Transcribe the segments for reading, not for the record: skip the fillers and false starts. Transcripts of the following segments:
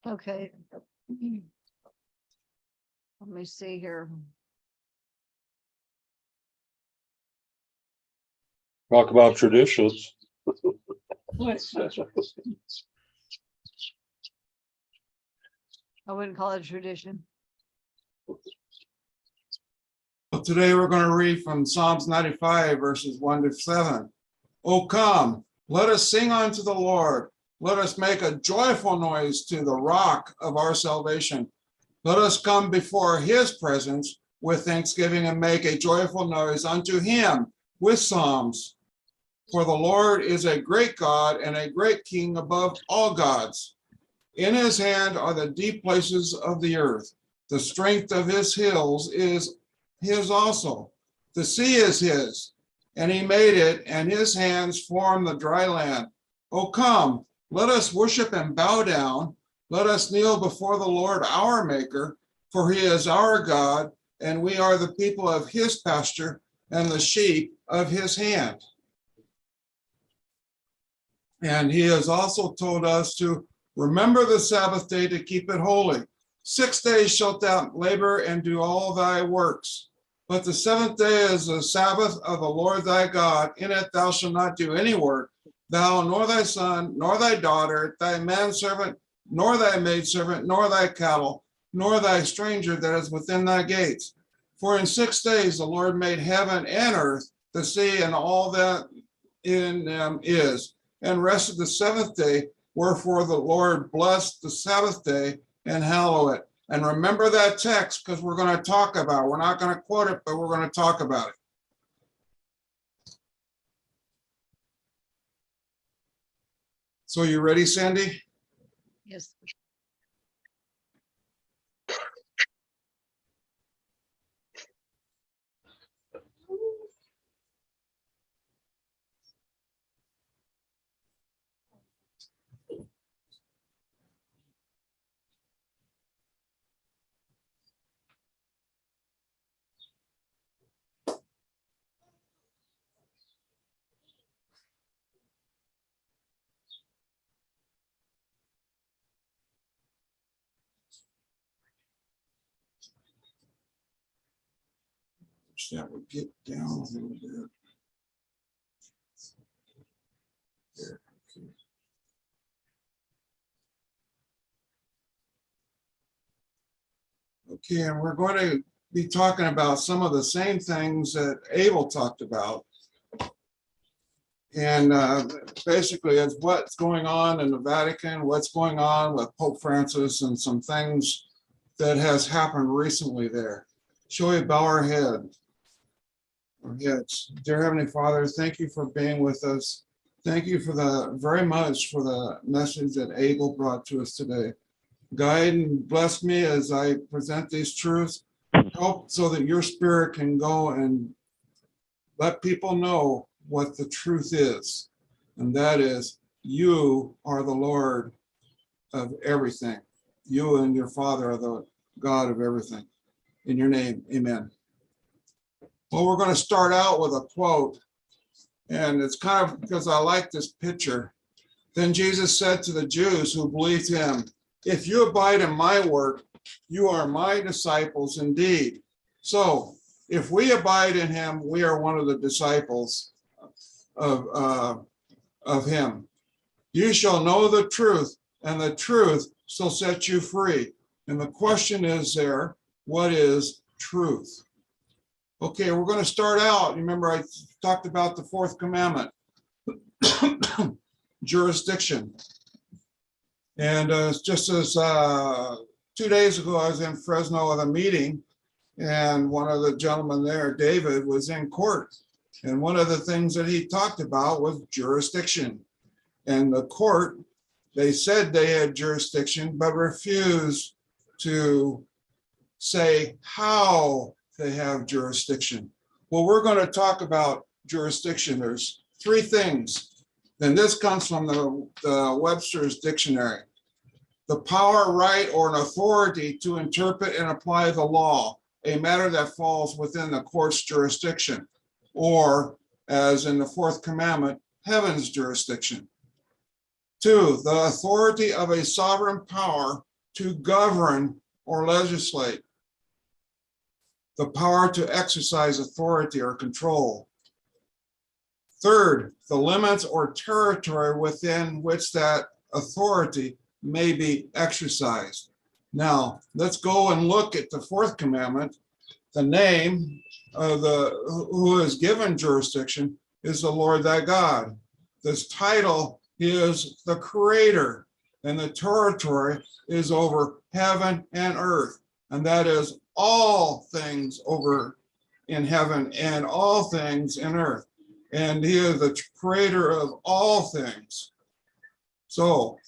Okay. Let me see here. Talk about traditions. I wouldn't call it a tradition. Today we're going to read from Psalms 95, verses 1 to 7. O come, let us sing unto the Lord. Let us make a joyful noise to the rock of our salvation. Let us come before his presence with thanksgiving and make a joyful noise unto him with psalms. For the Lord is a great God and a great King above all gods. In his hand are the deep places of the earth. The strength of his hills is his also. The sea is his, and he made it, and his hands formed the dry land. O come, let us worship and bow down. Let us kneel before the Lord our Maker, for he is our God, and we are the people of his pasture and the sheep of his hand. And he has also told us to remember the Sabbath day to keep it holy. 6 days shalt thou labor and do all thy works. But the seventh day is the Sabbath of the Lord thy God. In it thou shalt not do any work, thou, nor thy son, nor thy daughter, thy manservant, nor thy maidservant, nor thy cattle, nor thy stranger that is within thy gates. For in 6 days the Lord made heaven and earth, the sea, and all that in them is, and rested the seventh day. Wherefore the Lord blessed the Sabbath day and hallow it. And remember that text, because we're going to talk about it. We're not going to quote it, but we're going to talk about it. So you ready, Sandy? Yes. Wish that would get down a little bit. There. Okay, and we're going to be talking about some of the same things that Abel talked about. And basically, it's what's going on in the Vatican, what's going on with Pope Francis, and some things that has happened recently there. Shall we bow our heads? Dear Heavenly Father, thank you for being with us. Thank you for very much for the message that Abel brought to us today. Guide and bless me as I present these truths. Help so that your spirit can go and let people know what the truth is. And that is, you are the Lord of everything. You and your Father are the God of everything. In your name, amen. Well, we're going to start out with a quote. And it's kind of because I like this picture. Then Jesus said to the Jews who believed him, if you abide in my work, you are my disciples indeed. So if we abide in him, we are one of the disciples of him. You shall know the truth, and the truth shall set you free. And the question is there, what is truth? Okay, we're going to start out. Remember, I talked about the fourth commandment, jurisdiction. And just as 2 days ago, I was in Fresno at a meeting, and one of the gentlemen there, David, was in court. And one of the things that he talked about was jurisdiction. And the court, they said they had jurisdiction, but refused to say how they have jurisdiction. Well, we're going to talk about jurisdiction. There's three things. And this comes from the Webster's Dictionary. The power, right, or an authority to interpret and apply the law, a matter that falls within the court's jurisdiction. or as in the fourth commandment, heaven's jurisdiction. 2, the authority of a sovereign power to govern or legislate. The power to exercise authority or control. 3rd, the limits or territory within which that authority may be exercised. Now, let's go and look at the fourth commandment. The name of who is given jurisdiction is the Lord thy God. This title is the Creator, and the territory is over heaven and earth, and that is all things over in heaven and all things in earth. And he is the creator of all things. So,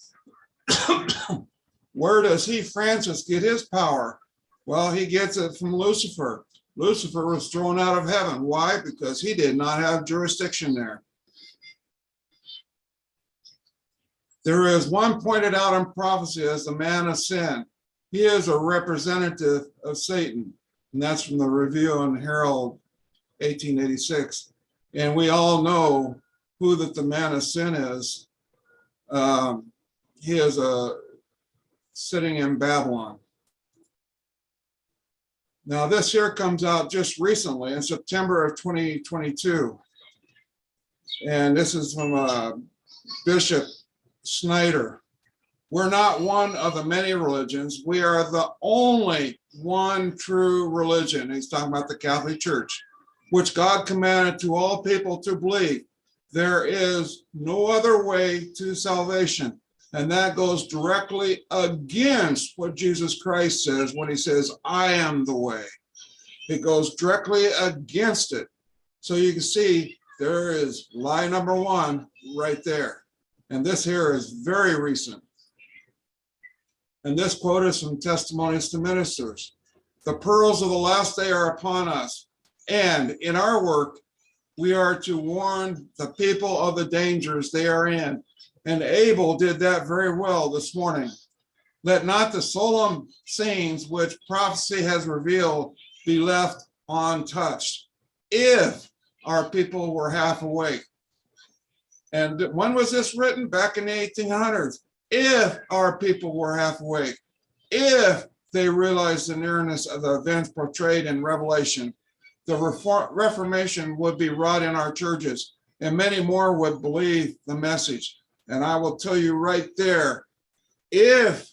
where does Francis, get his power? Well, he gets it from Lucifer. Lucifer was thrown out of heaven. Why? Because he did not have jurisdiction there. There is one pointed out in prophecy as the man of sin. He is a representative of Satan. And that's from the Review and Herald, 1886. And we all know who that the man of sin is. He is sitting in Babylon. Now this here comes out just recently in September of 2022. And this is from Bishop Snyder. We're not one of the many religions. We are the only one true religion. He's talking about the Catholic Church, which God commanded to all people to believe. There is no other way to salvation. And that goes directly against what Jesus Christ says when he says, I am the way. It goes directly against it. So you can see there is lie number 1 right there. And this here is very recent. And this quote is from Testimonies to Ministers. The pearls of the last day are upon us. And in our work, we are to warn the people of the dangers they are in. And Abel did that very well this morning. Let not the solemn scenes which prophecy has revealed be left untouched, if our people were half awake. And when was this written? Back in the 1800s. If our people were half awake, if they realized the nearness of the events portrayed in Revelation, the Reformation would be wrought in our churches, and many more would believe the message. And I will tell you right there, if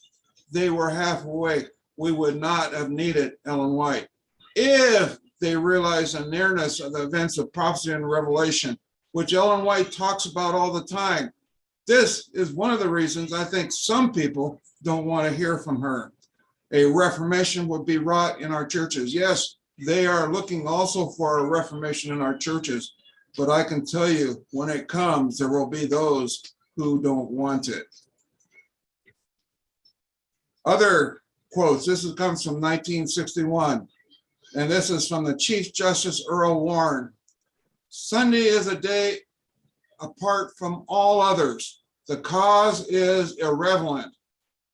they were half awake, we would not have needed Ellen White. If they realized the nearness of the events of prophecy and Revelation, which Ellen White talks about all the time. This is one of the reasons I think some people don't want to hear from her. A reformation would be wrought in our churches. Yes, they are looking also for a reformation in our churches, but I can tell you when it comes, there will be those who don't want it. Other quotes, comes from 1961, and this is from the Chief Justice Earl Warren. Sunday is a day apart from all others. The cause is irrelevant.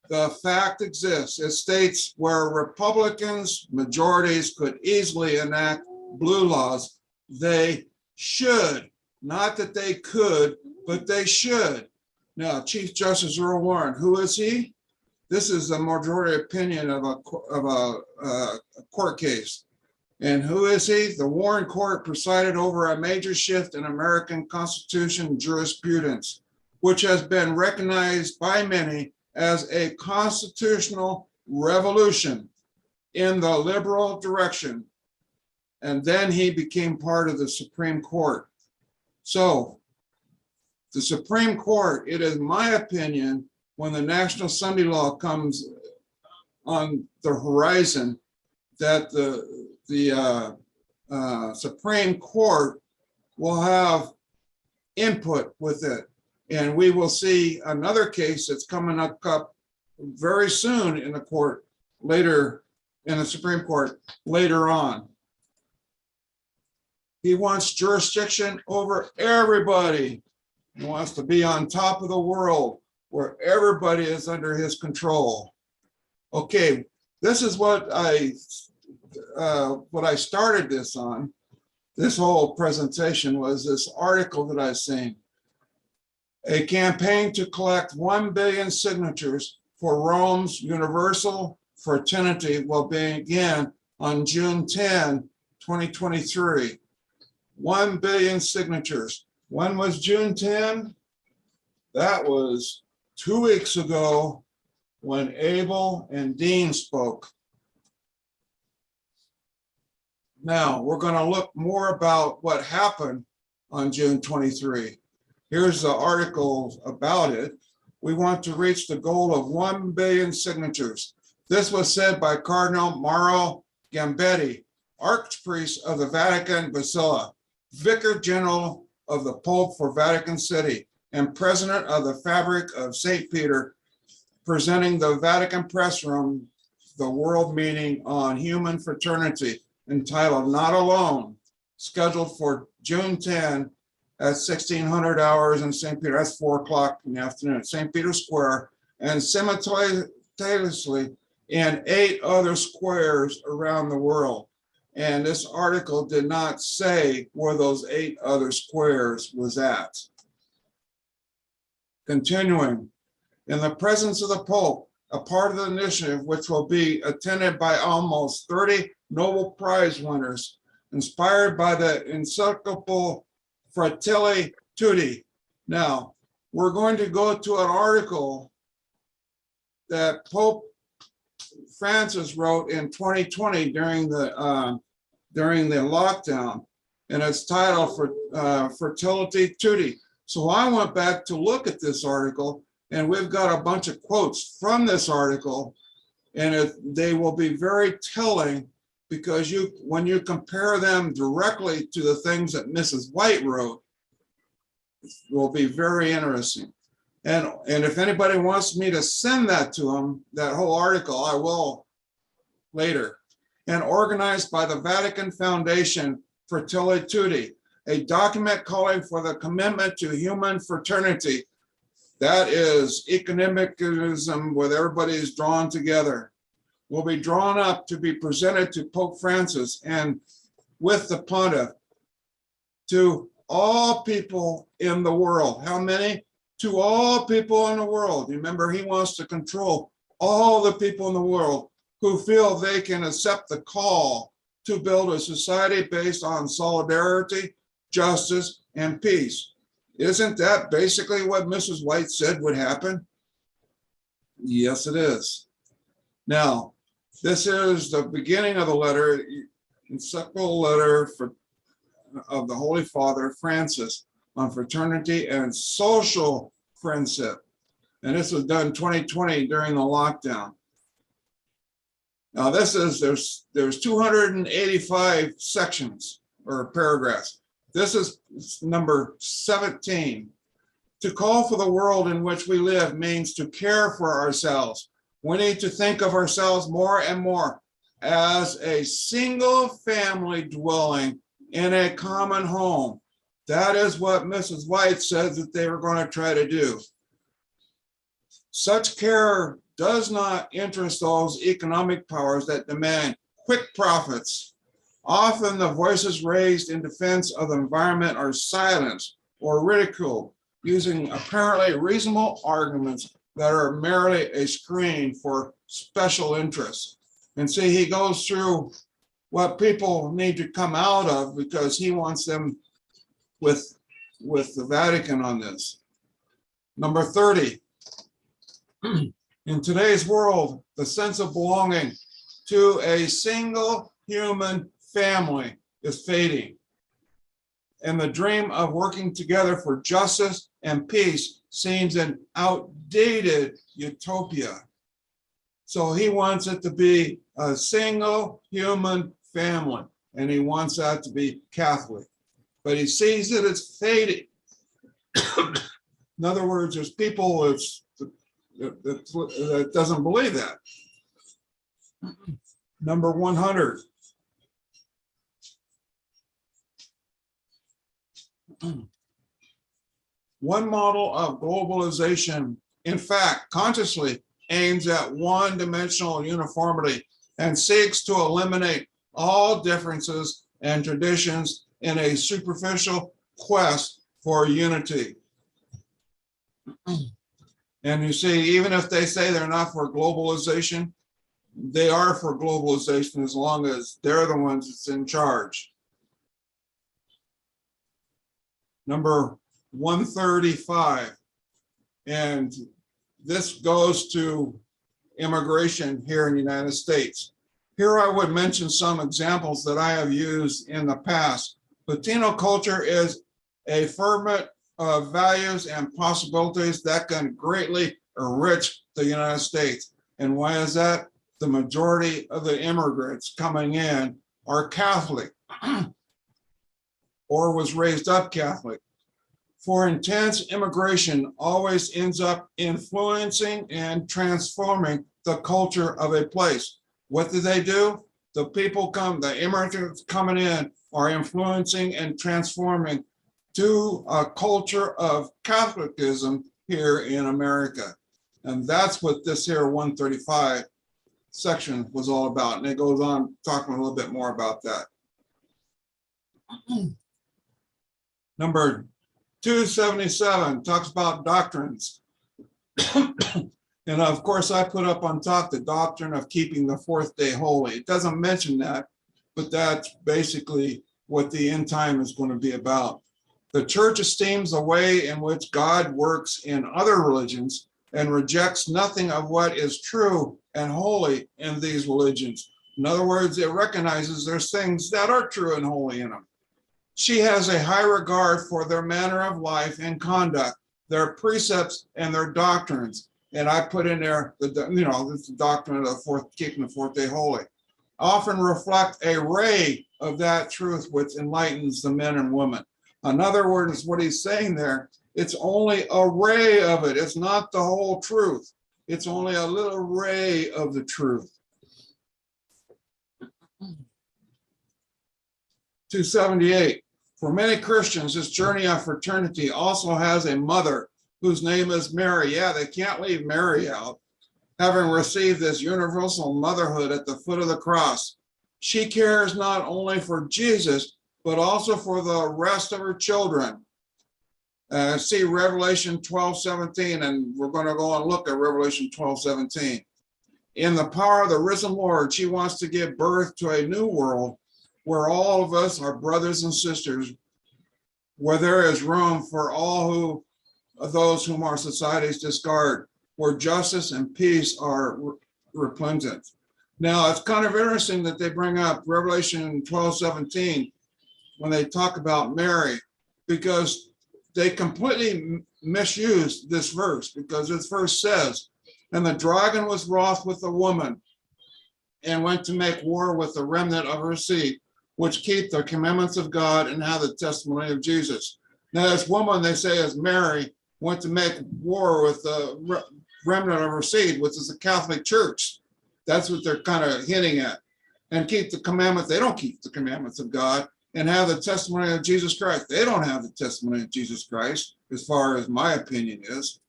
The fact exists. It states where Republicans, majorities could easily enact blue laws, they should. Not that they could, but they should. Now, Chief Justice Earl Warren, who is he? This is the majority opinion of a court case. And who is he? The Warren Court presided over a major shift in American Constitution jurisprudence, which has been recognized by many as a constitutional revolution in the liberal direction. And then he became part of the Supreme Court. So the Supreme Court, it is my opinion, when the National Sunday Law comes on the horizon, that the Supreme Court will have input with it. And we will see another case that's coming up very soon in the court later, in the Supreme Court later on. He wants jurisdiction over everybody. He wants to be on top of the world where everybody is under his control. Okay, this is what I started this on. this whole presentation was this article that I seen. A campaign to collect 1 billion signatures for Rome's universal fraternity will begin on June 10, 2023. 1 billion signatures. When was June 10? That was 2 weeks ago when Abel and Dean spoke. Now, we're going to look more about what happened on June 23. Here's the article about it. We want to reach the goal of 1 billion signatures. This was said by Cardinal Mauro Gambetti, Archpriest of the Vatican Basilica, Vicar General of the Pope for Vatican City, and President of the Fabric of St. Peter, presenting the Vatican Press Room, the World Meeting on Human Fraternity, entitled Not Alone, scheduled for June 10 at 1600 hours in St. Peter. That's 4 o'clock in the afternoon at St. Peter's Square, and simultaneously in 8 other squares around the world. And this article did not say where those 8 other squares was at. Continuing, in the presence of the Pope, a part of the initiative, which will be attended by almost 30 Nobel Prize winners, inspired by the encyclical Fratelli Tutti. Now, we're going to go to an article that Pope Francis wrote in 2020 during the lockdown, and it's titled Fratelli Tutti. So I went back to look at this article, and we've got a bunch of quotes from this article, and they will be very telling, because when you compare them directly to the things that Mrs. White wrote, it will be very interesting. And if anybody wants me to send that to them, that whole article, I will later. And organized by the Vatican Foundation Fratelli Tutti, a document calling for the commitment to human fraternity. That is ecumenism, where everybody is drawn together, will be drawn up to be presented to Pope Francis and with the pontiff to all people in the world. How many? To all people in the world. Remember, he wants to control all the people in the world who feel they can accept the call to build a society based on solidarity, justice, and peace. Isn't that basically what Mrs. White said would happen? Yes, it is. Now, this is the beginning of the letter, encyclical letter of the Holy Father Francis on fraternity and social friendship. And this was done 2020 during the lockdown. Now there's 285 sections or paragraphs. This is number 17. To call for the world in which we live means to care for ourselves. We need to think of ourselves more and more as a single family dwelling in a common home. That is what Mrs. White said that they were going to try to do. Such care does not interest those economic powers that demand quick profits. Often the voices raised in defense of the environment are silenced or ridiculed, using apparently reasonable arguments that are merely a screen for special interests. And see, he goes through what people need to come out of, because he wants them with the Vatican on this. Number 30. In today's world, the sense of belonging to a single human family is fading, and the dream of working together for justice and peace seems an outdated utopia. So he wants it to be a single human family, and he wants that to be Catholic, but he sees that it's fading. In other words, there's people that doesn't believe that. Number 100. One model of globalization, in fact, consciously aims at one-dimensional uniformity and seeks to eliminate all differences and traditions in a superficial quest for unity. And you see, even if they say they're not for globalization, they are for globalization as long as they're the ones that's in charge. Number 135. And this goes to immigration here in the United States. Here I would mention some examples that I have used in the past. Latino culture is a ferment of values and possibilities that can greatly enrich the United States. And why is that? The majority of the immigrants coming in are Catholic or was raised up Catholic. For intense immigration always ends up influencing and transforming the culture of a place. What do? The people the immigrants coming in are influencing and transforming to a culture of Catholicism here in America. And that's what this here 135 section was all about. And it goes on talking a little bit more about that. Number 277 talks about doctrines. And of course, I put up on top the doctrine of keeping the fourth day holy. It doesn't mention that, but that's basically what the end time is going to be about. The church esteems the way in which God works in other religions and rejects nothing of what is true and holy in these religions. In other words, it recognizes there's things that are true and holy in them. She has a high regard for their manner of life and conduct, their precepts and their doctrines. And I put in there, this is the doctrine of keeping the fourth day holy. Often reflect a ray of that truth which enlightens the men and women. In other words, what he's saying there, it's only a ray of it. It's not the whole truth. It's only a little ray of the truth. 278. For many Christians, this journey of fraternity also has a mother whose name is Mary. Yeah, they can't leave Mary out. Having received this universal motherhood at the foot of the cross, she cares not only for Jesus, but also for the rest of her children. See Revelation 12:17, and we're going to go and look at Revelation 12:17. In the power of the risen Lord, she wants to give birth to a new world where all of us are brothers and sisters, where there is room for all those whom our societies discard, where justice and peace are resplendent. Now, it's kind of interesting that they bring up Revelation 12:17 when they talk about Mary, because they completely misuse this verse, because this verse says, and the dragon was wroth with the woman and went to make war with the remnant of her seed, which keep the commandments of God and have the testimony of Jesus. Now, this woman, they say, is Mary, went to make war with the remnant of her seed, which is the Catholic Church. That's what they're kind of hinting at. And keep the commandments. They don't keep the commandments of God and have the testimony of Jesus Christ. They don't have the testimony of Jesus Christ, as far as my opinion is.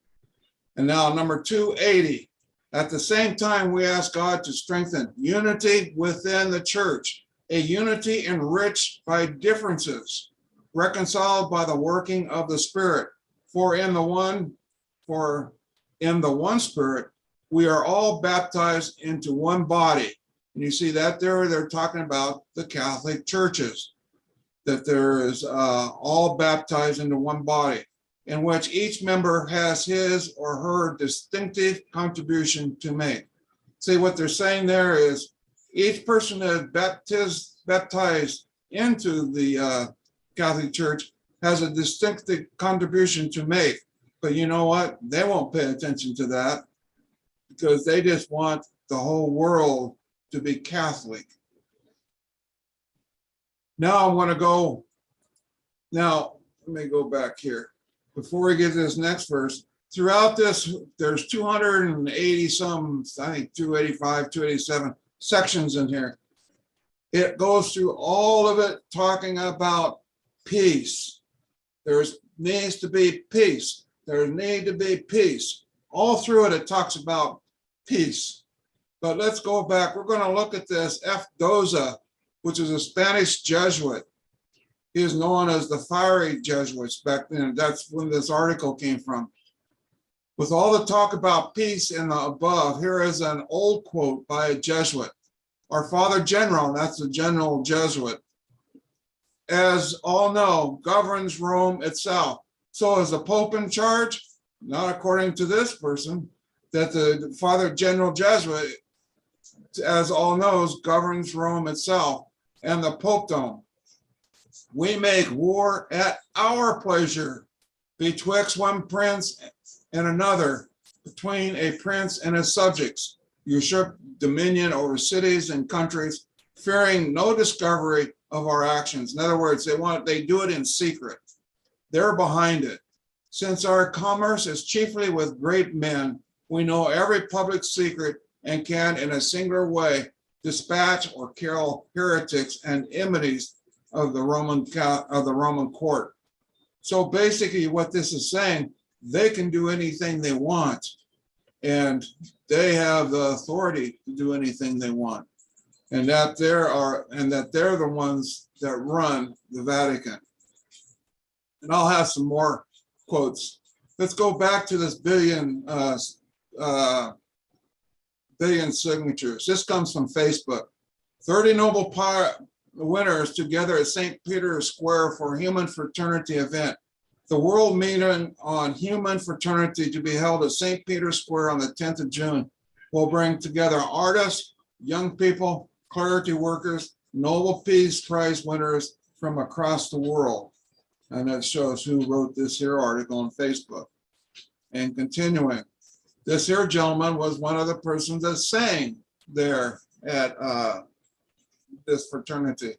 And now number 280. At the same time, we ask God to strengthen unity within the church, a unity enriched by differences, reconciled by the working of the Spirit. For in the one Spirit, we are all baptized into one body. And you see that there, they're talking about the Catholic churches, that there is all baptized into one body, in which each member has his or her distinctive contribution to make. See, what they're saying there is each person that is baptized into the Catholic Church has a distinctive contribution to make. But you know what? They won't pay attention to that, because they just want the whole world to be Catholic. Now I want to go, let me go back here. Before we get to this next verse, throughout this, there's 280 some, I think 285, 287 sections in here. It goes through all of it talking about peace. There needs to be peace. There needs to be peace. All through it, it talks about peace. But let's go back. We're going to look at this F. Doza, which is a Spanish Jesuit. He is known as the fiery Jesuits back then. That's when this article came from. With all the talk about peace in the above, here is an old quote by a Jesuit. Our Father General, that's the General Jesuit, as all know, governs Rome itself. So is the Pope in charge? Not according to this person, that the Father General Jesuit, as all knows, governs Rome itself and the Popedom. We make war at our pleasure betwixt one prince and another, between a prince and his subjects, usurp dominion over cities and countries, fearing no discovery of our actions. In other words, they do it in secret. They're behind it. Since our commerce is chiefly with great men, we know every public secret and can, in a singular way, dispatch or kill heretics and enemies of the Roman court. So basically, what this is saying, they can do anything they want, and they have the authority to do anything they want, and that they're the ones that run the Vatican. And I'll have some more quotes. Let's go back to this billion signatures. This comes from Facebook. 30 Nobel winners together at St. Peter's Square for Human Fraternity event. The World Meeting on Human Fraternity, to be held at St. Peter's Square on the 10th of June, will bring together artists, young people, clergy workers, Nobel Peace Prize winners from across the world. And that shows who wrote this here article on Facebook. And continuing, this here gentleman was one of the persons that sang there at this fraternity.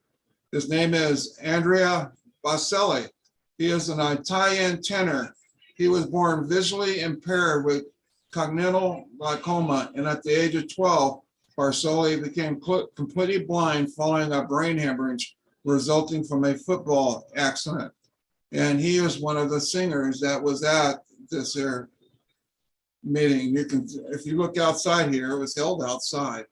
His name is Andrea Bocelli. He is an Italian tenor. He was born visually impaired with congenital glaucoma, and at the age of 12, Bocelli became completely blind following a brain hemorrhage resulting from a football accident. And he is one of the singers that was at this here meeting. You can, if you look outside here, it was held outside.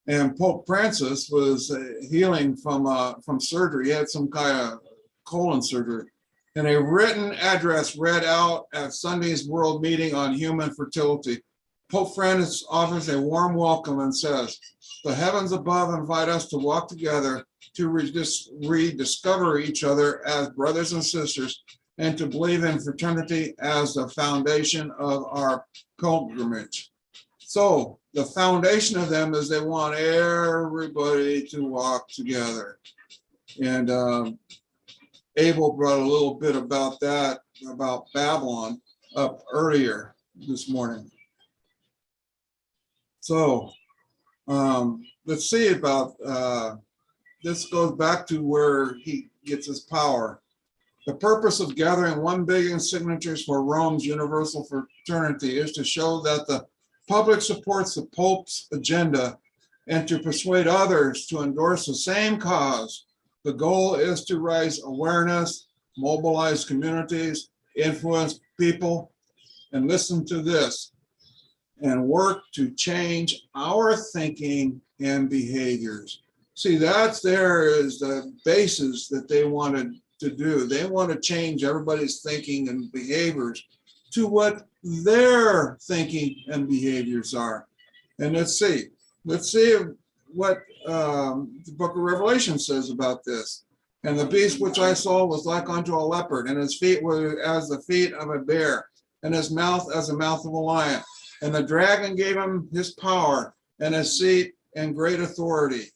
And Pope Francis was healing from surgery. He had some kind of colon surgery. In a written address read out at Sunday's World Meeting on Human Fertility, Pope Francis offers a warm welcome and says, "The heavens above invite us to walk together to rediscover each other as brothers and sisters and to believe in fraternity as the foundation of our pilgrimage." So the foundation of them is they want everybody to walk together. And Abel brought a little bit about that, about Babylon, up earlier this morning. So let's see about, this goes back to where he gets his power. The purpose of gathering 1 billion signatures for Rome's universal fraternity is to show that the public supports the Pope's agenda and to persuade others to endorse the same cause. The goal is to raise awareness, mobilize communities, influence people, and listen to this, and work to change our thinking and behaviors. See, that's there is the basis that they wanted to do. They want to change everybody's thinking and behaviors to what their thinking and behaviors are. And let's see what the book of Revelation says about this. And the beast which I saw was like unto a leopard, and his feet were as the feet of a bear, and his mouth as the mouth of a lion. And the dragon gave him his power and his seat and great authority.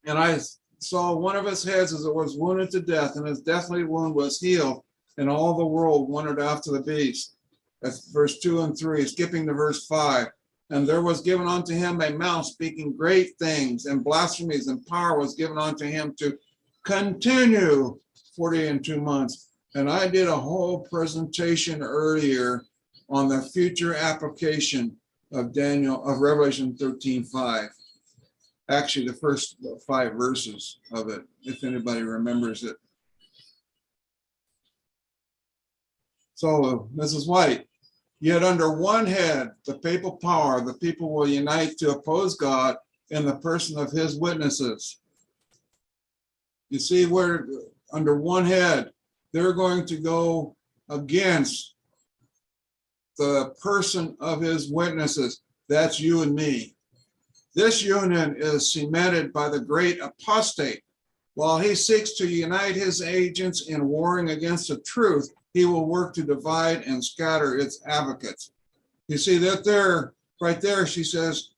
And I saw one of his heads as it was wounded to death, and his deathly wound was healed, and all the world wondered after the beast. That's verse 2 and 3, skipping to verse 5. And there was given unto him a mouth speaking great things, and blasphemies, and power was given unto him to continue 40 and 2 months. And I did a whole presentation earlier on the future application of Revelation 13:5. Actually, the first 5 verses of it, if anybody remembers it. So, Mrs. White, yet under one head, the papal power, the people will unite to oppose God in the person of his witnesses. You see where under one head, they're going to go against the person of his witnesses. That's you and me. This union is cemented by the great apostate. While he seeks to unite his agents in warring against the truth, he will work to divide and scatter its advocates. You see that there, right there, she says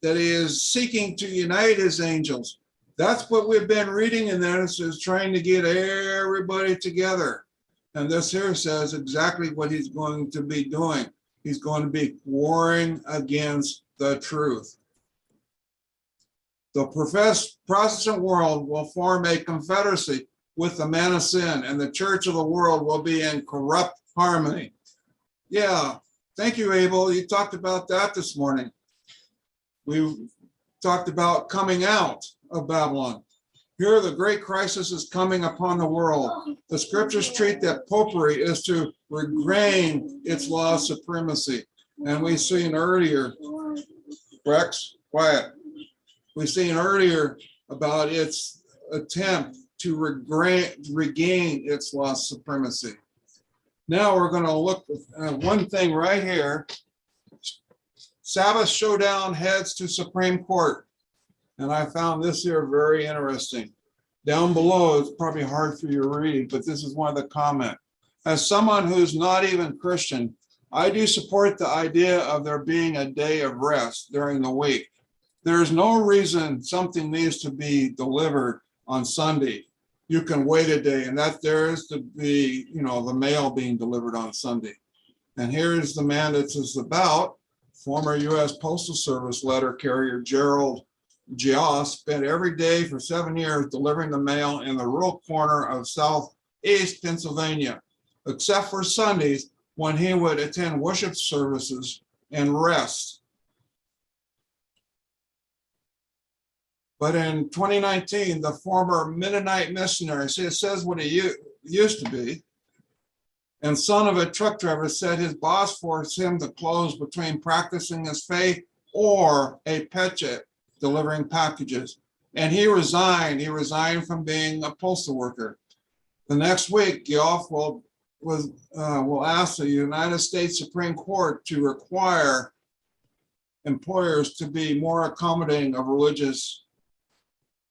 that he is seeking to unite his angels. That's what we've been reading in this, is trying to get everybody together. And this here says exactly what he's going to be doing. He's going to be warring against the truth. The professed Protestant world will form a confederacy with the man of sin, and the church of the world will be in corrupt harmony. Yeah, thank you, Abel. You talked about that this morning. We talked about coming out of Babylon. Here, the great crisis is coming upon the world. The scriptures treat that popery is to regain its law of supremacy. And we've seen earlier, Rex, quiet. We've seen earlier about its attempt to regain its law of supremacy. Now we're going to look at one thing right here. Sabbath showdown heads to Supreme Court. And I found this here very interesting. Down below, it's probably hard for you to read, but this is one of the comments. As someone who's not even Christian, I do support the idea of there being a day of rest during the week. There's no reason something needs to be delivered on Sunday. You can wait a day, and that there is to be, the mail being delivered on Sunday. And here's the man that is about. Former U.S. Postal Service letter carrier Gerald Gios spent every day for 7 years delivering the mail in the rural corner of southeast Pennsylvania, except for Sundays when he would attend worship services and rest. But in 2019, the former Mennonite missionary, see, it says what he used to be, and son of a truck driver, said his boss forced him to close between practicing his faith or a paycheck delivering packages. And he resigned. He resigned from being a postal worker. The next week, Geoff will ask the United States Supreme Court to require employers to be more accommodating of religious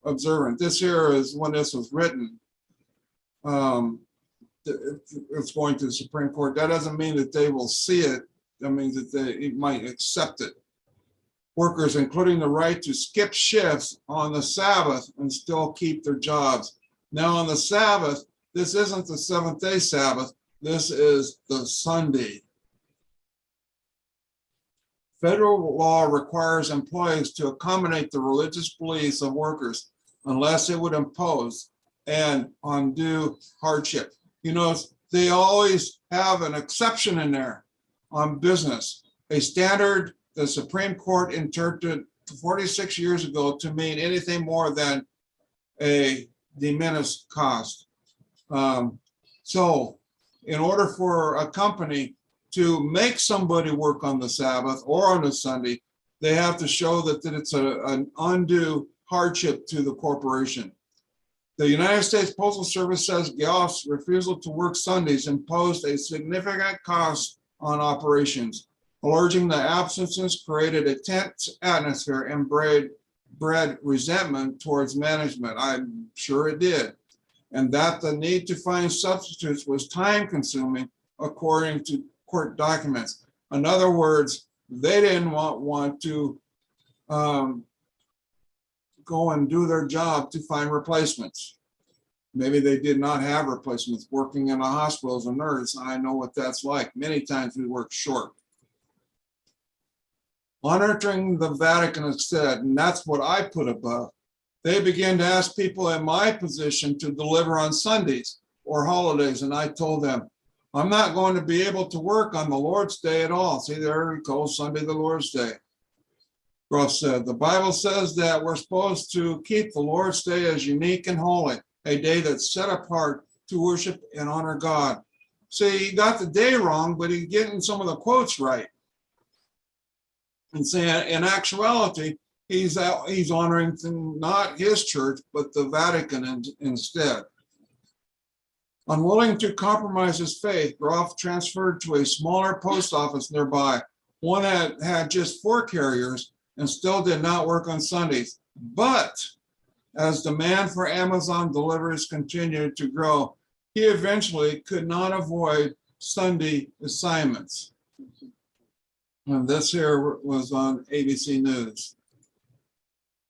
observance. This here is when this was written. It's going to the Supreme Court. That doesn't mean that they will see it. That means that they might accept it. Workers, including the right to skip shifts on the Sabbath and still keep their jobs. Now on the Sabbath, this isn't the seventh-day Sabbath. This is the Sunday. Federal law requires employees to accommodate the religious beliefs of workers unless it would impose an undue hardship. They always have an exception in there on business, a standard the Supreme Court interpreted 46 years ago to mean anything more than a diminished cost. So in order for a company to make somebody work on the Sabbath or on a Sunday, they have to show that it's an undue hardship to the corporation. The United States Postal Service says Geoff's refusal to work Sundays imposed a significant cost on operations. Alleging the absences created a tense atmosphere and bred resentment towards management. I'm sure it did. And that the need to find substitutes was time consuming, according to court documents. In other words, they didn't want to go and do their job to find replacements. Maybe they did not have replacements. Working in a hospital as a nurse, I know what that's like. Many times we work short. Monitoring the Vatican instead, and that's what I put above. They began to ask people in my position to deliver on Sundays or holidays, and I told them, I'm not going to be able to work on the Lord's Day at all. See, there he calls Sunday the Lord's Day. Groff said, the Bible says that we're supposed to keep the Lord's Day as unique and holy, a day that's set apart to worship and honor God. See, he got the day wrong, but he's getting some of the quotes right. And saying, in actuality, He's honoring not his church, but the Vatican instead. Unwilling to compromise his faith, Groff transferred to a smaller post office nearby, one that had just 4 carriers and still did not work on Sundays. But as demand for Amazon deliveries continued to grow, he eventually could not avoid Sunday assignments. And this here was on ABC News.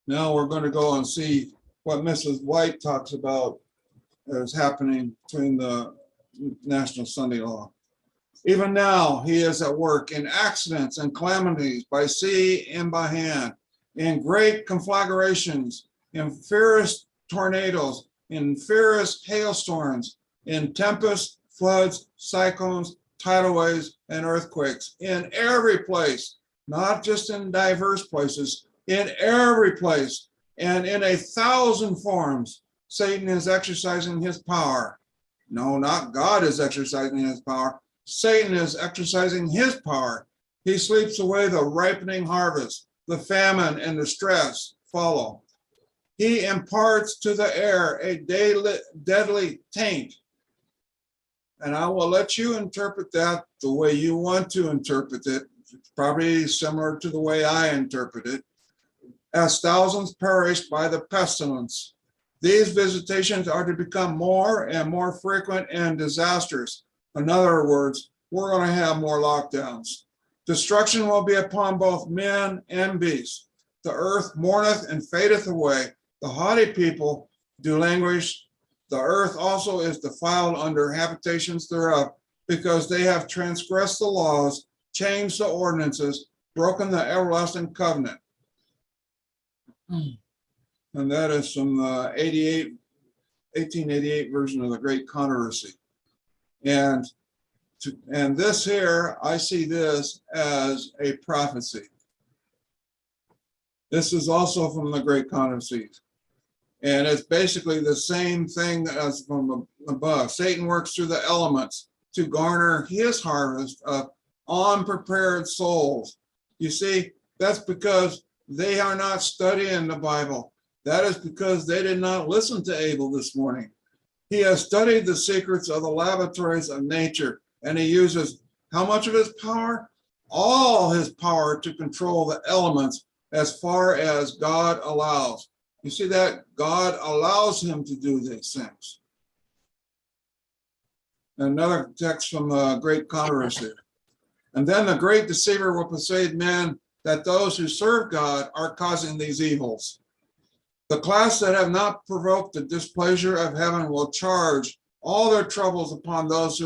Now we're going to go and see what Mrs. White talks about as happening between the National Sunday Law. Even now, he is at work in accidents and calamities by sea and by hand, in great conflagrations, in fierce tornadoes, in fierce hailstorms, in tempests, floods, cyclones, tidal waves, and earthquakes, in every place, not just in diverse places, in every place, and in 1,000 forms. Satan is exercising his power. No, not God is exercising his power. Satan is exercising his power. He sleeps away the ripening harvest. The famine and the stress follow. He imparts to the air a deadly taint. And I will let you interpret that the way you want to interpret it. It's probably similar to the way I interpret it. As thousands perished by the pestilence. These visitations are to become more and more frequent and disastrous. In other words, we're going to have more lockdowns. Destruction will be upon both men and beasts. The earth mourneth and fadeth away. The haughty people do languish. The earth also is defiled under habitations thereof, because they have transgressed the laws, changed the ordinances, broken the everlasting covenant. And that is from the 1888 version of the Great Controversy. And this here, I see this as a prophecy. This is also from the Great Controversy. And it's basically the same thing as from above. Satan works through the elements to garner his harvest of unprepared souls. You see, that's because they are not studying the Bible. That is because they did not listen to Abel this morning. He has studied the secrets of the laboratories of nature, and he uses how much of his power? All his power to control the elements as far as God allows. You see that? God allows him to do these things. Another text from the Great Controversy. And then the great deceiver will persuade men that those who serve God are causing these evils. The class that have not provoked the displeasure of heaven will charge all their troubles upon those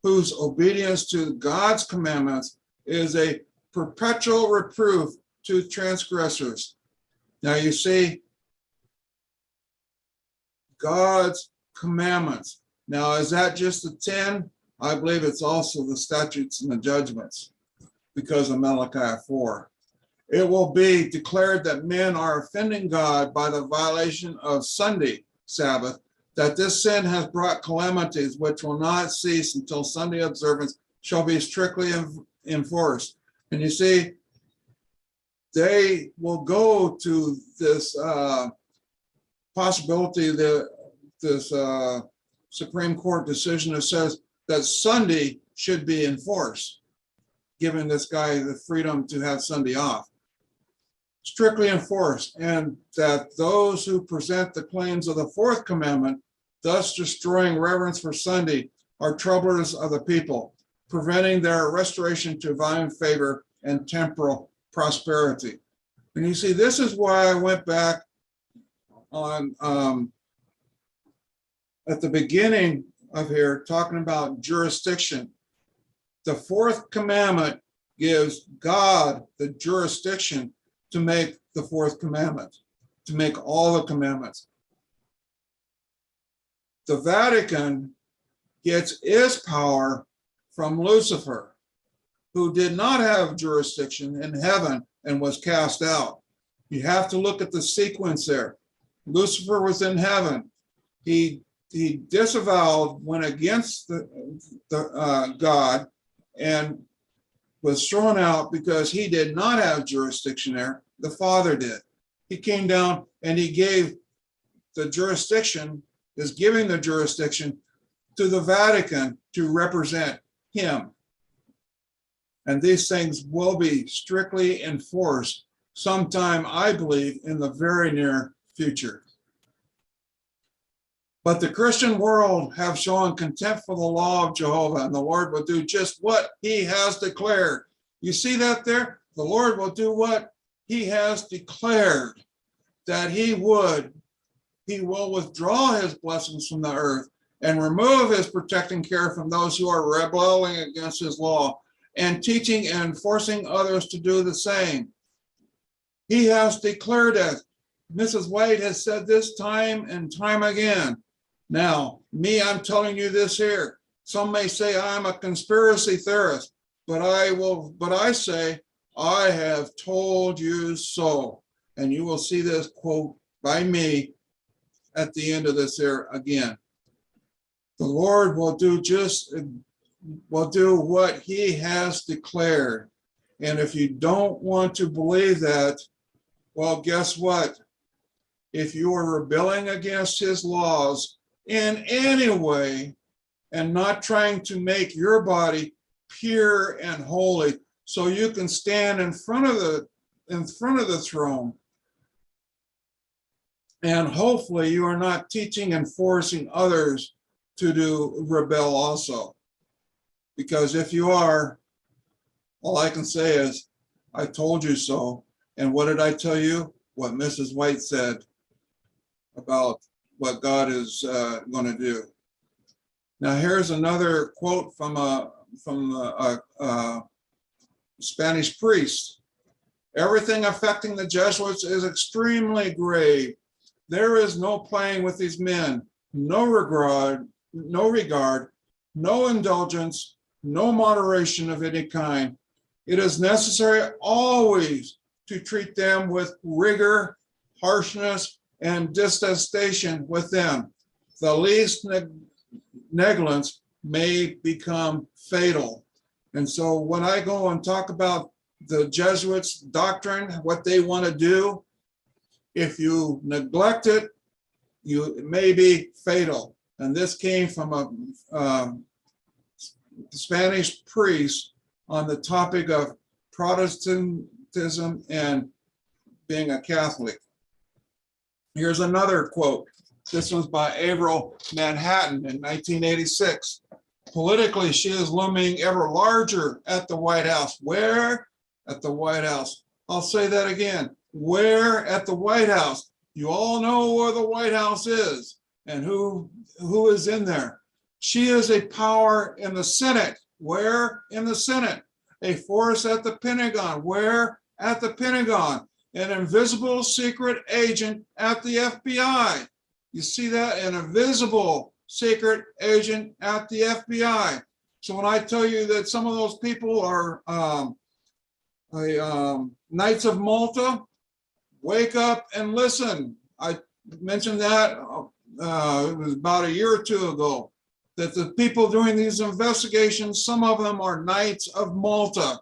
whose obedience to God's commandments is a perpetual reproof to transgressors. Now you see, God's commandments. Now, is that just the 10? I believe it's also the statutes and the judgments because of Malachi 4. It will be declared that men are offending God by the violation of Sunday Sabbath, that this sin has brought calamities which will not cease until Sunday observance shall be strictly enforced. And you see, they will go to this possibility that this Supreme Court decision that says that Sunday should be enforced, giving this guy the freedom to have Sunday off. Strictly enforced, and that those who present the claims of the fourth commandment, thus destroying reverence for Sunday, are troublers of the people, preventing their restoration to divine favor and temporal prosperity. And you see, this is why I went back on at the beginning of here talking about jurisdiction. The fourth commandment gives God the jurisdiction to make the fourth commandment, to make all the commandments. The Vatican gets its power from Lucifer, who did not have jurisdiction in heaven and was cast out. You have to look at the sequence there. Lucifer was in heaven. He disavowed, went against the God, and was thrown out because he did not have jurisdiction there. the Father did. He came down and he gave the jurisdiction, is giving the jurisdiction to the Vatican to represent him. And these things will be strictly enforced sometime, I believe, in the very near future. But the Christian world have shown contempt for the law of Jehovah, and the Lord will do just what he has declared. You see that there? The Lord will do what he has declared that he would. He will withdraw his blessings from the earth and remove his protecting care from those who are rebelling against his law and teaching and enforcing others to do the same. He has declared it. Mrs. White has said this time and time again. Now, I'm telling you this here. Some may say I'm a conspiracy theorist, but I say, I have told you so. And you will see this quote by me at the end of this here again. The Lord will do what he has declared. And if you don't want to believe that, well, guess what? If you are rebelling against his laws in any way and not trying to make your body pure and holy so you can stand in front of the throne, and hopefully you are not teaching and forcing others to rebel also. Because if you are, all I can say is, I told you so. And what did I tell you? What Mrs. White said about what God is going to do. Now here's another quote from a Spanish priest. Everything affecting the Jesuits is extremely grave. There is no playing with these men, no regard, no indulgence, no moderation of any kind. It is necessary always to treat them with rigor, harshness, and detestation with them. The least negligence may become fatal. And so when I go and talk about the Jesuits' doctrine, what they want to do, if you neglect it, it may be fatal. And this came from a Spanish priest on the topic of Protestantism and being a Catholic. Here's another quote. This one's by Avril Manhattan in 1986. Politically, she is looming ever larger at the White House. Where? At the White House. I'll say that again. Where? At the White House. You all know where the White House is and who is in there. She is a power in the Senate. Where? In the Senate. A force at the Pentagon. Where? At the Pentagon. An invisible secret agent at the FBI. You see that? An invisible secret agent at the FBI. So when I tell you that some of those people are Knights of Malta, wake up and listen. I mentioned that it was about a year or two ago, that the people doing these investigations, some of them are Knights of Malta,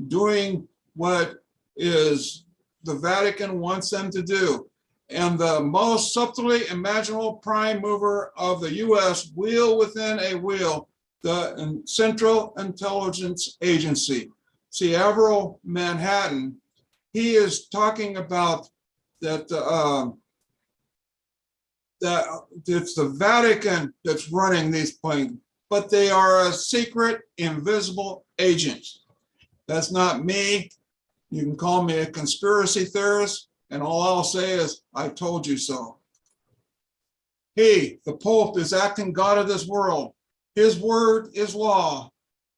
doing what is the Vatican wants them to do. And the most subtly imaginable prime mover of the U.S., wheel within a wheel, the Central Intelligence Agency. See, Avril Manhattan, he is talking about that that it's the Vatican that's running these planes, but they are a secret, invisible agent. That's not me. You can call me a conspiracy theorist, and all I'll say is, I told you so. He, the Pope, is acting God of this world. His word is law.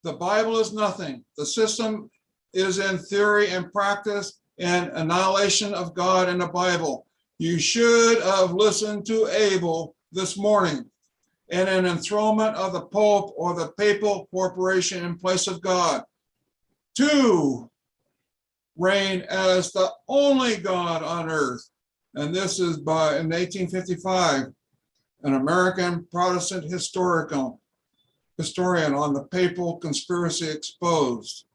The Bible is nothing. The system is in theory and practice and annihilation of God in the Bible. You should have listened to Abel this morning and an enthronement of the Pope or the papal corporation in place of God. To reign as the only God on earth. And this is in 1855, an American Protestant historian on the papal conspiracy exposed.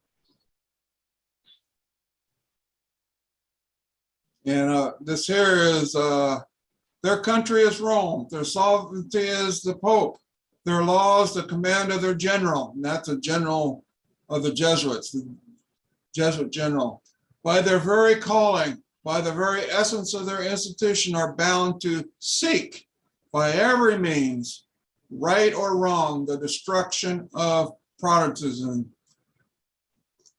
And this here is their country is Rome. Their sovereignty is the Pope. Their laws, the command of their general. And that's a general of the Jesuits, the Jesuit general. By their very calling, by the very essence of their institution, are bound to seek by every means, right or wrong, the destruction of Protestantism.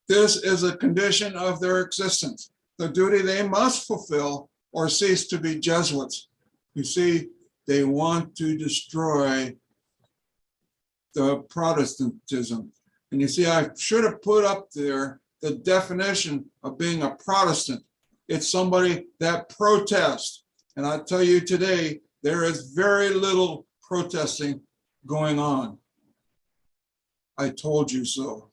This is a condition of their existence, the duty they must fulfill or cease to be Jesuits. You see, they want to destroy the Protestantism. And you see, I should have put up there the definition of being a Protestant. It's somebody that protests. And I tell you today, there is very little protesting going on. I told you so.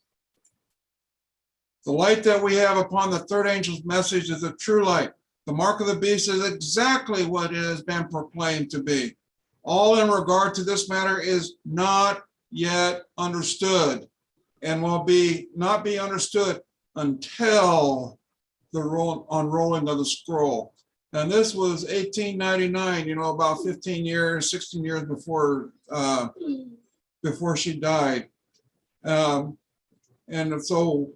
The light that we have upon the third angel's message is a true light. The mark of the beast is exactly what it has been proclaimed to be. All in regard to this matter is not yet understood and will not be understood until the unrolling of the scroll. And this was 1899, about 15 years, 16 years before she died. And so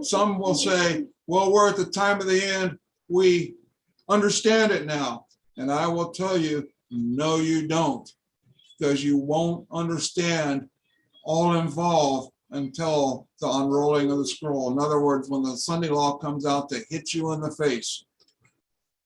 some will say, well, we're at the time of the end. We understand it now. And I will tell you, no, you don't, because you won't understand all involved until the unrolling of the scroll. In other words, when the Sunday law comes out to hit you in the face,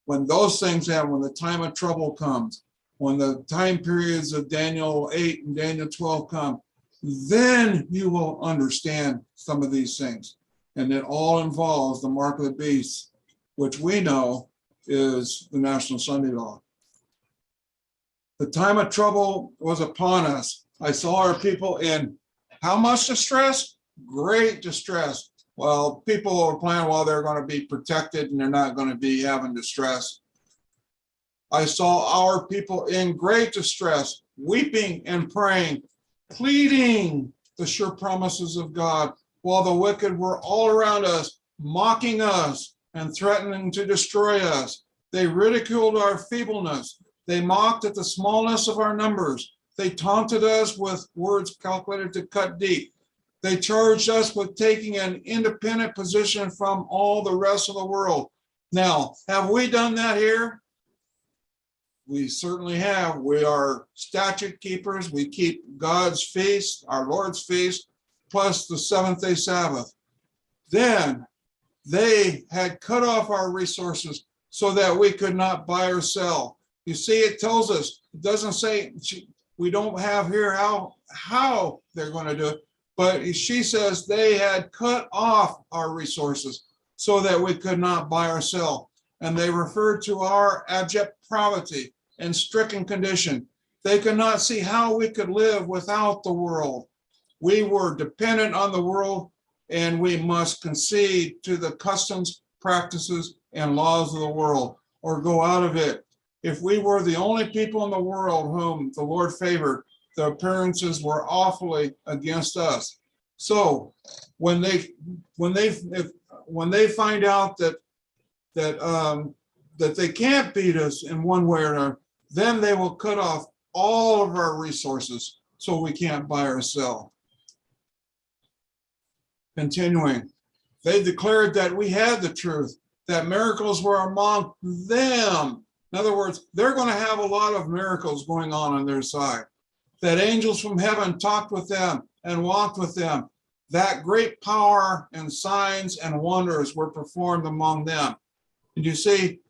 when those things happen, when the time of trouble comes, when the time periods of Daniel 8 and Daniel 12 come, then you will understand some of these things. And it all involves the mark of the beast, which we know is the National Sunday Law. The time of trouble was upon us. I saw our people in how much distress? Great distress. Well, people are planning, well, they're going to be protected and they're not going to be having distress. I saw our people in great distress, weeping and praying, pleading the sure promises of God, while the wicked were all around us, mocking us and threatening to destroy us. They ridiculed our feebleness. They mocked at the smallness of our numbers. They taunted us with words calculated to cut deep. They charged us with taking an independent position from all the rest of the world. Now, have we done that here? We certainly have. We are statute keepers. We keep God's feast, our Lord's feast, plus the seventh-day Sabbath. Then they had cut off our resources so that we could not buy or sell. You see, it tells us, it doesn't say, we don't have here how they're going to do it, but she says they had cut off our resources so that we could not buy or sell. And they referred to our abject poverty and stricken condition. They could not see how we could live without the world. We were dependent on the world, and we must concede to the customs, practices, and laws of the world, or go out of it. If we were the only people in the world whom the Lord favored, the appearances were awfully against us. So when they find out that they can't beat us in one way or another, then they will cut off all of our resources so we can't buy or sell. Continuing, they declared that we had the truth, that miracles were among them. In other words, they're going to have a lot of miracles going on their side. That angels from heaven talked with them and walked with them. That great power and signs and wonders were performed among them. And you see,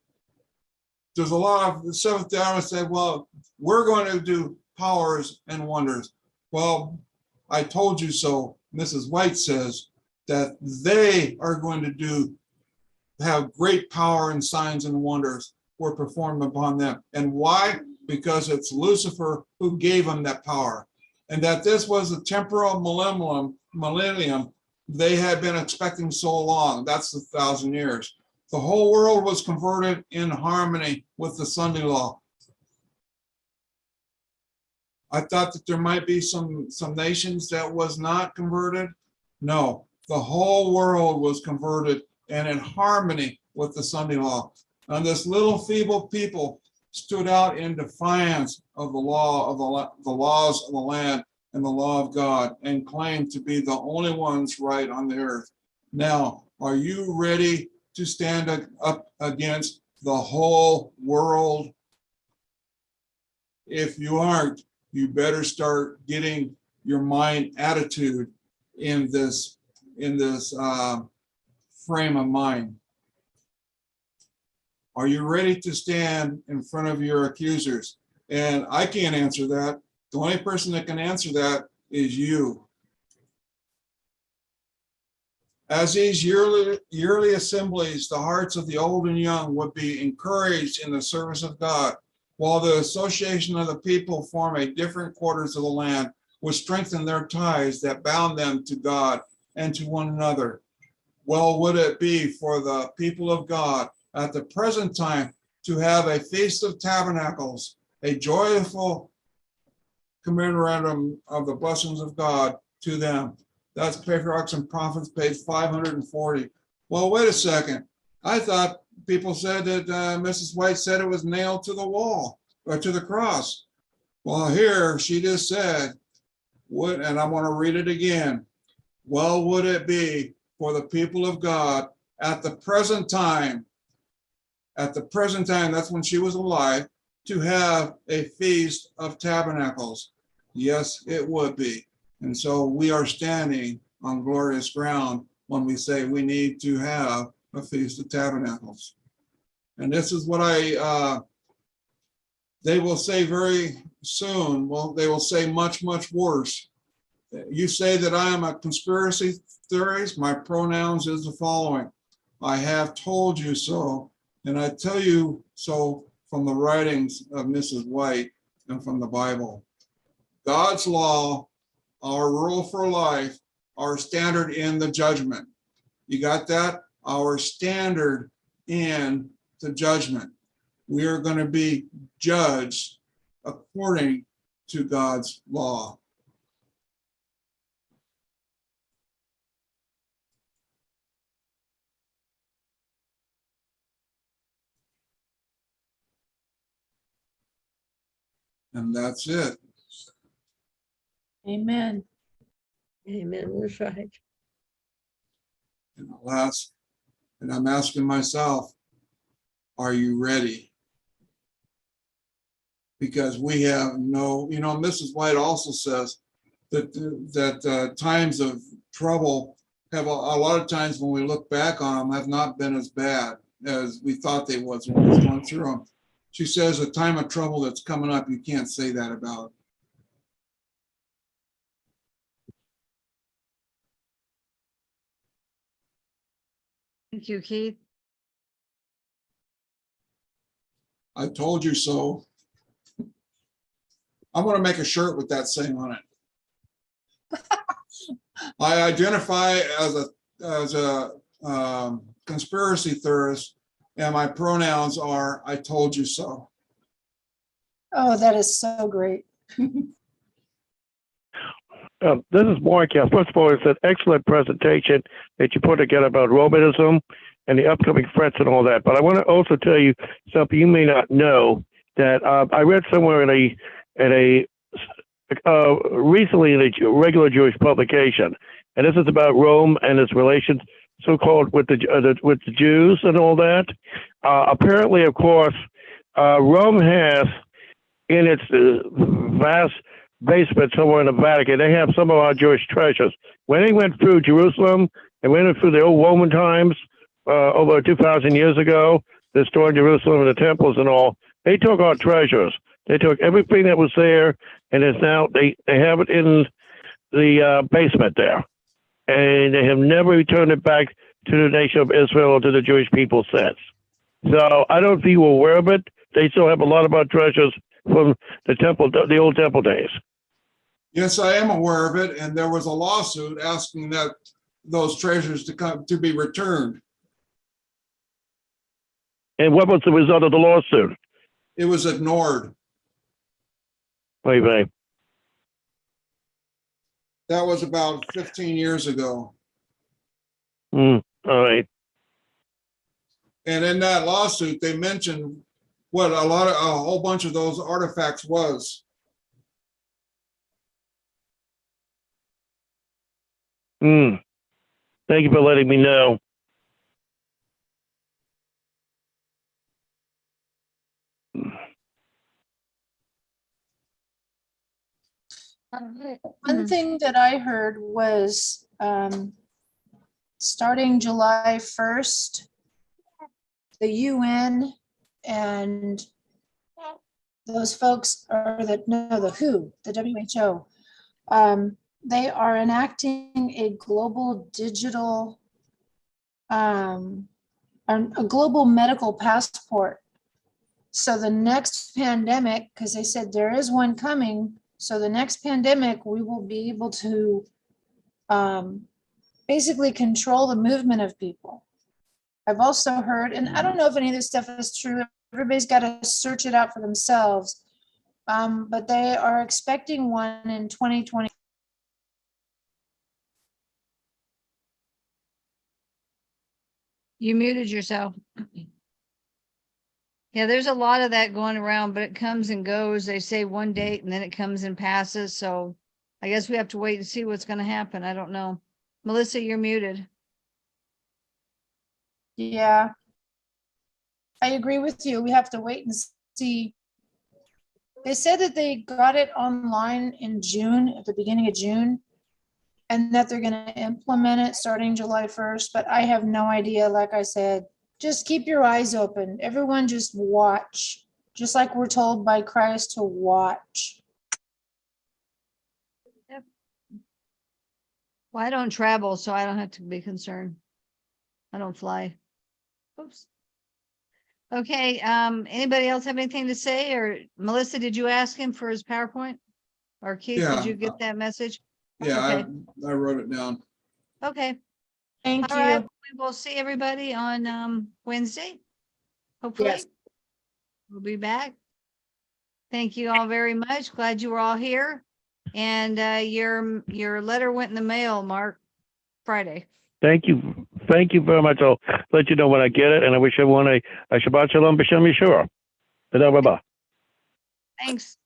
there's a lot of the Seventh-day Adventists say, well, we're going to do powers and wonders. Well, I told you so. Mrs. White says that they are going to have great power and signs and wonders were performed upon them. And why? Because it's Lucifer who gave them that power. And that this was a temporal millennium they had been expecting so long. That's the 1,000 years. The whole world was converted in harmony with the Sunday law. I thought that there might be some nations that was not converted. No, the whole world was converted and in harmony with the Sunday law. And this little feeble people stood out in defiance of the law of the laws of the land and the law of God, and claimed to be the only ones right on the earth. Now, are you ready to stand up against the whole world? If you aren't, you better start getting your mind attitude in this frame of mind. Are you ready to stand in front of your accusers? And I can't answer that. The only person that can answer that is you. As these yearly assemblies, the hearts of the old and young would be encouraged in the service of God, while the association of the people form a different quarters of the land would strengthen their ties that bound them to God and to one another. Well would it be for the people of God at the present time to have a Feast of Tabernacles, a joyful commemoratum of the blessings of God to them. That's Patriarchs and Prophets, page 540. Well, wait a second. I thought people said that Mrs. White said it was nailed to the wall or to the cross. Well, here she just said, "Would," and I want to read it again. Well, would it be for the people of God at the present time, that's when she was alive, to have a Feast of Tabernacles? Yes, it would be. And so we are standing on glorious ground when we say we need to have a Feast of Tabernacles. And this is what they will say very soon. Well, they will say much, much worse. You say that I am a conspiracy theorist. My pronouns is the following. I have told you so, and I tell you so from the writings of Mrs. White and from the Bible. God's law, our rule for life, our standard in the judgment. You got that? Our standard in the judgment. We are going to be judged according to God's law. And that's it. Amen. Amen. That's right. And I'm asking myself, are you ready? Because we have no, Mrs. White also says that times of trouble have a lot of times when we look back on them have not been as bad as we thought they was when we was going through them. She says a time of trouble that's coming up, you can't say that about. Thank you, Keith. I told you so. I want to make a shirt with that saying on it. I identify as a conspiracy theorist, and my pronouns are I told you so. Oh, that is so great. This is Mark. First of all, it's an excellent presentation that you put together about Romanism and the upcoming threats and all that. But I want to also tell you something you may not know, that I read somewhere in a recently in a regular Jewish publication, and this is about Rome and its relations, so-called with the Jews and all that. Apparently, of course, Rome has in its vast basement somewhere in the Vatican, they have some of our Jewish treasures. When they went through Jerusalem and went through the old Roman times over 2,000 years ago, destroying Jerusalem and the temples and all, they took our treasures. They took everything that was there, and it's now they have it in the basement there, and they have never returned it back to the nation of Israel or to the Jewish people since. So I don't know if you were aware of it. They still have a lot of our treasures from the temple, the old temple days. Yes, I am aware of it, and there was a lawsuit asking that those treasures to be returned. And what was the result of the lawsuit? It was ignored. Wait. That was about 15 years ago. All right. And in that lawsuit, they mentioned what a whole bunch of those artifacts was. Hmm. Thank you for letting me know. One thing that I heard was starting July 1st, the UN and those folks are the WHO, the WHO, they are enacting a global digital, a global medical passport. So the next pandemic, because they said there is one coming, so the next pandemic, we will be able to basically control the movement of people. I've also heard, and I don't know if any of this stuff is true, everybody's got to search it out for themselves, but they are expecting one in 2020. You muted yourself. Yeah, there's a lot of that going around, but it comes and goes. They say one date and then it comes and passes. So I guess we have to wait and see what's going to happen. I don't know. Melissa, you're muted. Yeah. I agree with you. We have to wait and see. They said that they got it online in June, at the beginning of June, and that they're going to implement it starting July 1st, but I have no idea. Like I said, just keep your eyes open. Everyone just watch, just like we're told by Christ to watch. Well, I don't travel, so I don't have to be concerned. I don't fly. Oops. Okay, anybody else have anything to say? Or Melissa, did you ask him for his PowerPoint? Or Keith, Yeah. did you get that message? Yeah, Okay. I wrote it down. Okay, Thank all right, you. we will see everybody on Wednesday. Hopefully. Yes. We'll be back. Thank you all very much. Glad you were all here. And your letter went in the mail, Mark, Friday. Thank you. Thank you very much. I'll let you know when I get it, and I wish everyone a Shabbat Shalom B'Shem Yeshua. Thanks. Thanks.